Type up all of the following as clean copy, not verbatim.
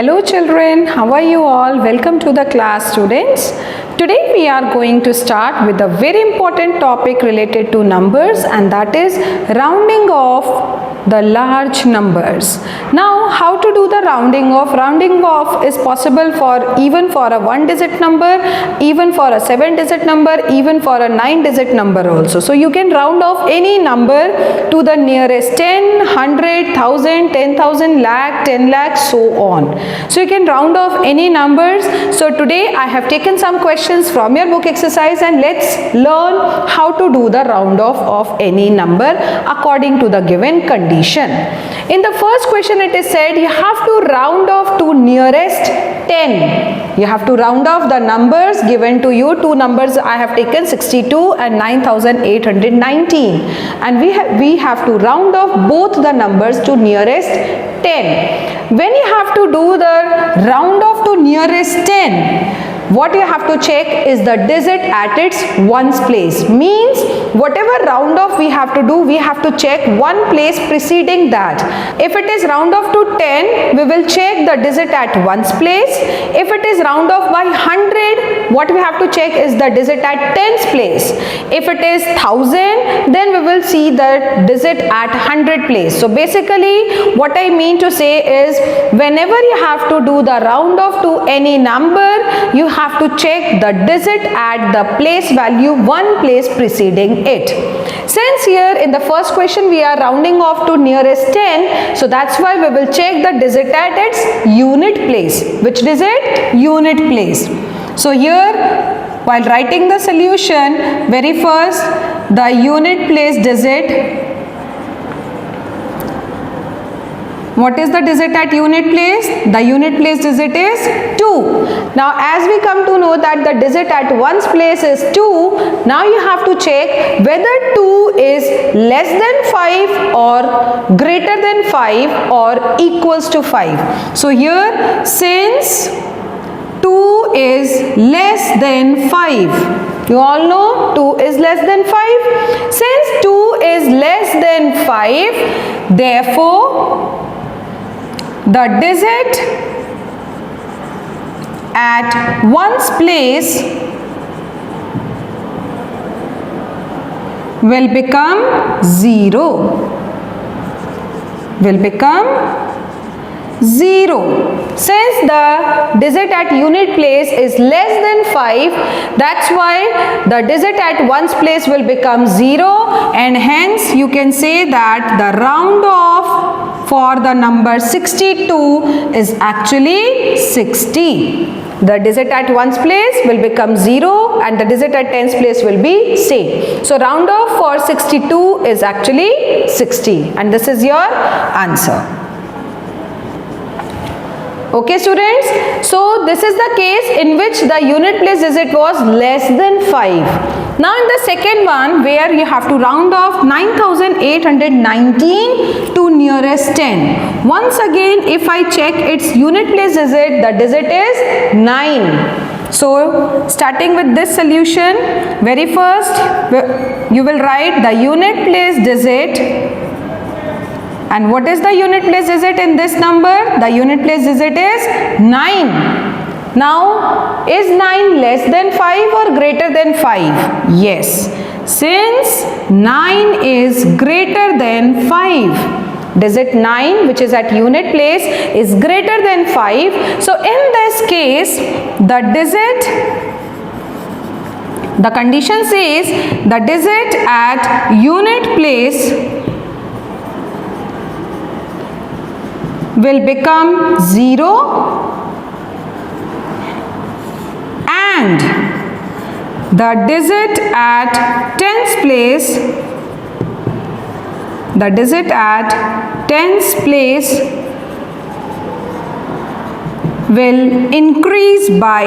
Hello children, how are you all? Welcome to the class students. Today we are going to start with a very important topic related to numbers, and that is rounding off the large numbers. Now how to do the rounding off? Rounding off is possible for even for a 1-digit number, even for a 7-digit number, even for a 9-digit number also. So you can round off any number to the nearest 10, 100, 1000, 10,000, lakh, 10 lakh, so on. So you can round off any numbers. So today I have taken some questions from your book exercise, and let's learn how to do the round off of any number according to the given condition. In the first question it is said you have to round off to nearest 10. You have to round off the numbers given to you. Two numbers I have taken, 62 and 9819, and we have to round off both the numbers to nearest 10. When you have to do the round off to nearest 10, what you have to check is the digit at its ones place. Means whatever round off we have to do, we have to check one place preceding that. If it is round off to 10, we will check the digit at ones place. If it is round off by 100, what we have to check is the digit at tens place. If it is 1000, then we will see the digit at 100 place. So basically what I mean to say is, whenever you have to do the round off to any number, you have to check the digit at the place value one place preceding it. Since here in the first question we are rounding off to nearest 10, so that's why we will check the digit at its unit place. Which digit? Unit place. So here, while writing the solution, very first the unit place digit. What is the digit at unit place? The unit place digit is 2. Now as we come to know that the digit at ones place is 2, now you have to check whether 2 is less than 5 or greater than 5 or equals to 5. So here, since 2 is less than 5, you all know 2 is less than 5. Since 2 is less than 5, therefore the digit at ones place will become 0. Will become 0. Since the digit at unit place is less than 5, that's why the digit at ones place will become 0, and hence you can say that the round off for the number 62 is actually 60. The digit at ones place will become 0 and the digit at tens place will be same. So round off for 62 is actually 60, and this is your answer. Okay students, so this is the case in which the unit place digit was less than 5. Now in the second one, where you have to round off 9819 to nearest 10. Once again, if I check its unit place digit, the digit is 9. So starting with this solution, very first you will write the unit place digit. And what is the unit place digit in this number? The unit place digit is 9. Now, is 9 less than 5 or greater than 5? Yes. Since 9 is greater than 5, digit 9, which is at unit place, is greater than 5. So, in this case, the condition says the digit at unit place will become 0, and the digit at tens place, will increase by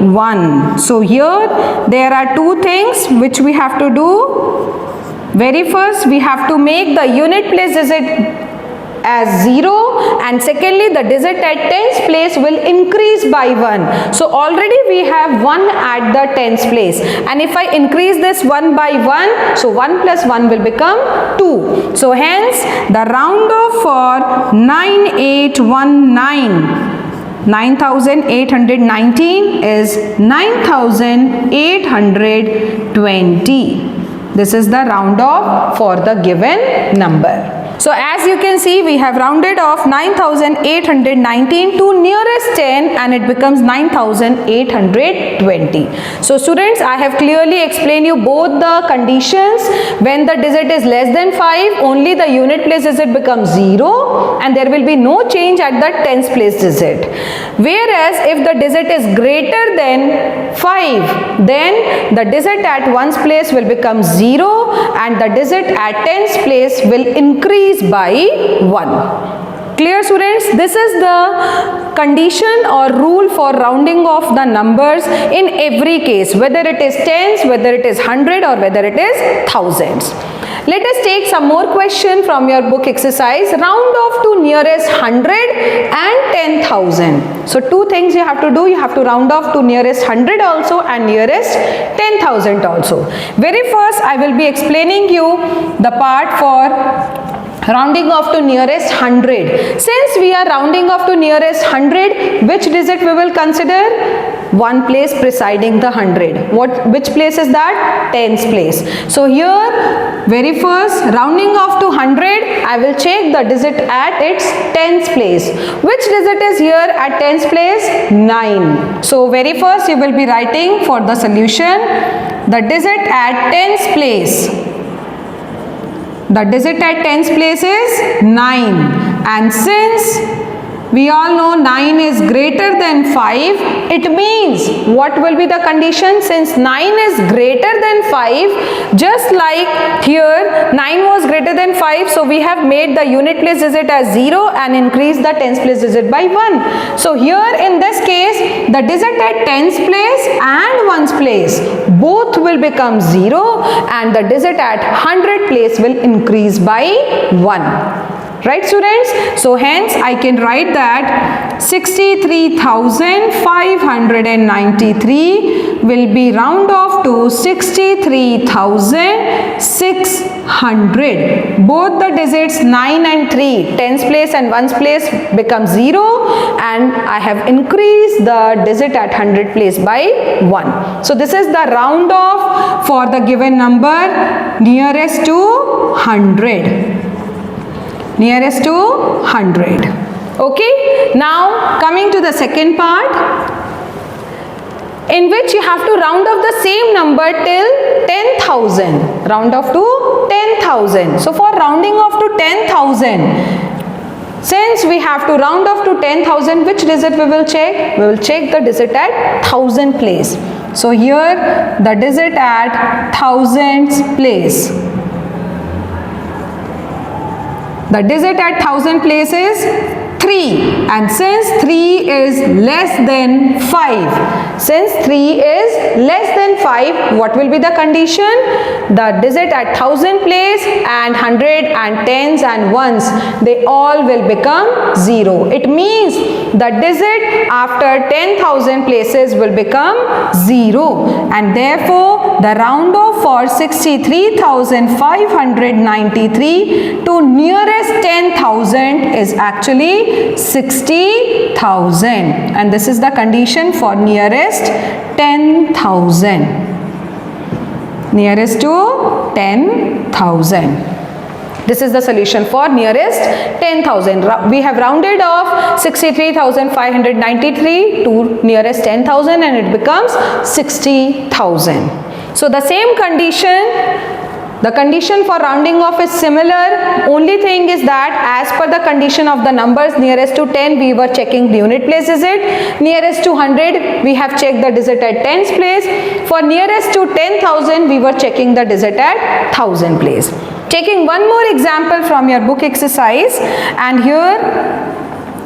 1. So here there are two things which we have to do. Very first, we have to make the unit place digit as 0, and secondly the digit at tens place will increase by 1. So already we have 1 at the tens place, and if I increase this 1 by 1, so 1 plus 1 will become 2. So hence the round off for 9819 9819 is 9820. This is the round off for the given number. So as you can see, we have rounded off 9819 to nearest 10 and it becomes 9820. So students, I have clearly explained you both the conditions. When the digit is less than 5, only the unit place digit becomes 0 and there will be no change at the tens place digit. Whereas if the digit is greater than 5, then the digit at ones place will become 0 and the digit at tens place will increase by 1. Clear students? This is the condition or rule for rounding off the numbers in every case, whether it is tens, whether it is 100 or whether it is thousands. Let us take some more question from your book exercise. Round off to nearest 100 and 10,000. So two things you have to do. You have to round off to nearest 100 also and nearest 10,000 also. Very first I will be explaining you the part for rounding off to nearest 100. Since we are rounding off to nearest 100, which digit we will consider? One place preceding the 100. Which place is that? Tens place. So here, very first, rounding off to 100, I will check the digit at its tens place. Which digit is here at tens place? 9. So very first, you will be writing for the solution, the digit at tens place. The digit at tens place is 9, and since we all know 9 is greater than 5, it means what will be the condition? Since 9 is greater than 5, just like here 9 was greater than 5, so we have made the unit place digit as 0 and increased the tens place digit by 1. So here in this case, the digit at tens place and ones place both will become 0 and the digit at 100 place will increase by 1. Right students? So hence I can write that 63,593 will be round off to 63,600. Both the digits 9 and 3, tens place and ones place become 0 and I have increased the digit at 100 place by 1. So this is the round off for the given number nearest to 100. Nearest to 100. Okay, now coming to the second part, in which you have to round off the same number till 10,000. Round off to 10,000. So for rounding off to 10,000, since we have to round off to 10,000, which digit we will check? We will check the digit at thousand place. So here the digit at thousands place. The digit at thousand place is 3, and since 3 is less than 5, since 3 is less than 5, what will be the condition? The digit at thousand place and 100 and tens and ones, they all will become 0. It means the digit after 10,000 places will become 0, and therefore the round off for 63,593 to nearest 10,000 is actually 60,000, and this is the condition for nearest 10,000. Nearest to 10,000. This is the solution for nearest 10,000. We have rounded off 63,593 to nearest 10,000 and it becomes 60,000. So the same condition, the condition for rounding off is similar. Only thing is that as per the condition of the numbers, nearest to 10 we were checking the unit place digit. Nearest to 100 we have checked the digit at tens place. For nearest to 10,000 we were checking the digit at thousand place. Taking one more example from your book exercise, and here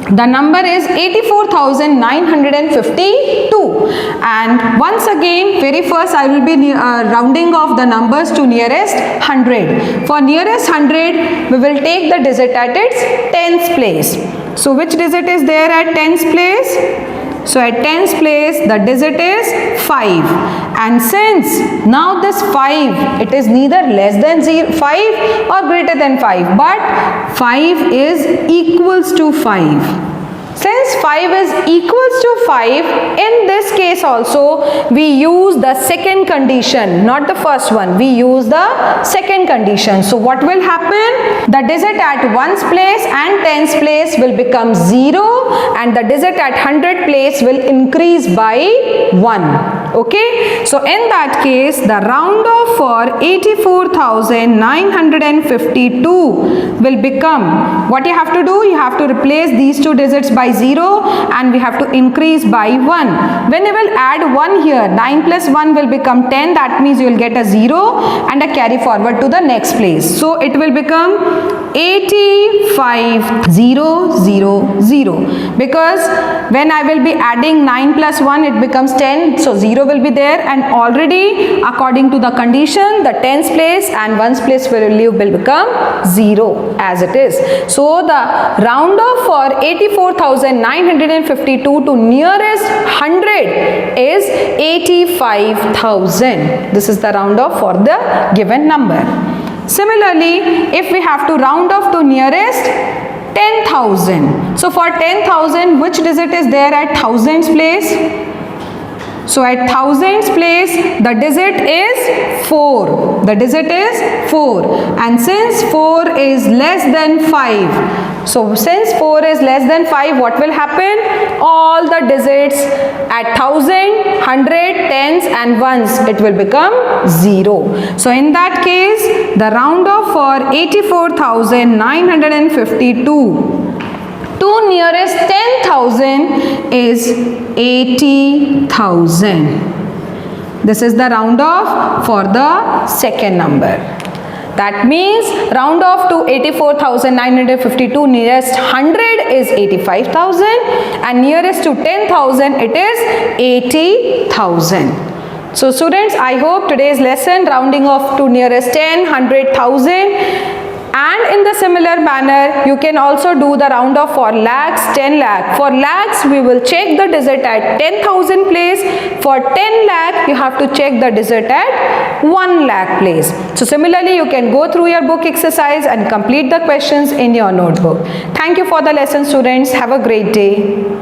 the number is 84,952, and once again very first I will be rounding off the numbers to nearest 100. For nearest 100 we will take the digit at its tens place. So which digit is there at tens place? So at tens place the digit is 5, and since now this 5, it is neither less than 5 or greater than 5, but 5 is equals to 5. Since 5 is equals to 5, in this case also we use the second condition, not the first one. We use the second condition. So what will happen? The digit at 1's place and 10's place will become 0 and the digit at 100 place will increase by 1. Okay, so in that case the round off for 84,952 will become, what you have to do, you have to replace these two digits by 0 and we have to increase by 1. When you will add 1 here, 9 plus 1 will become 10, that means you will get a 0 and a carry forward to the next place. So it will become 85,000 because when I will be adding 9 plus 1 it becomes 10, so 0 will be there, and already according to the condition the 10's place and 1's place value will become 0 as it is. So the round off for 84,952 to nearest 100 is 85,000. This is the round off for the given number. Similarly, if we have to round off to nearest 10,000. So for 10,000, which digit is there at 1000's place? So at 1000's place, the digit is 4. The digit is 4. And since 4 is less than 5, so since 4 is less than 5, what will happen? All the digits at 1000, 100, 10s and 1s, it will become 0. So in that case, the round off for 84,952 to nearest 10,000 is 80,000. This is the round off for the second number. That means round off to 84,952, nearest 100 is 85,000 and nearest to 10,000 it is 80,000. So students, I hope today's lesson rounding off to nearest 10, 100, 1000. And in the similar manner, you can also do the round off for lakhs, 10 lakh. For lakhs, we will check the digit at 10,000 place. For 10 lakh, you have to check the digit at 1 lakh place. So similarly, you can go through your book exercise and complete the questions in your notebook. Thank you for the lesson, students. Have a great day.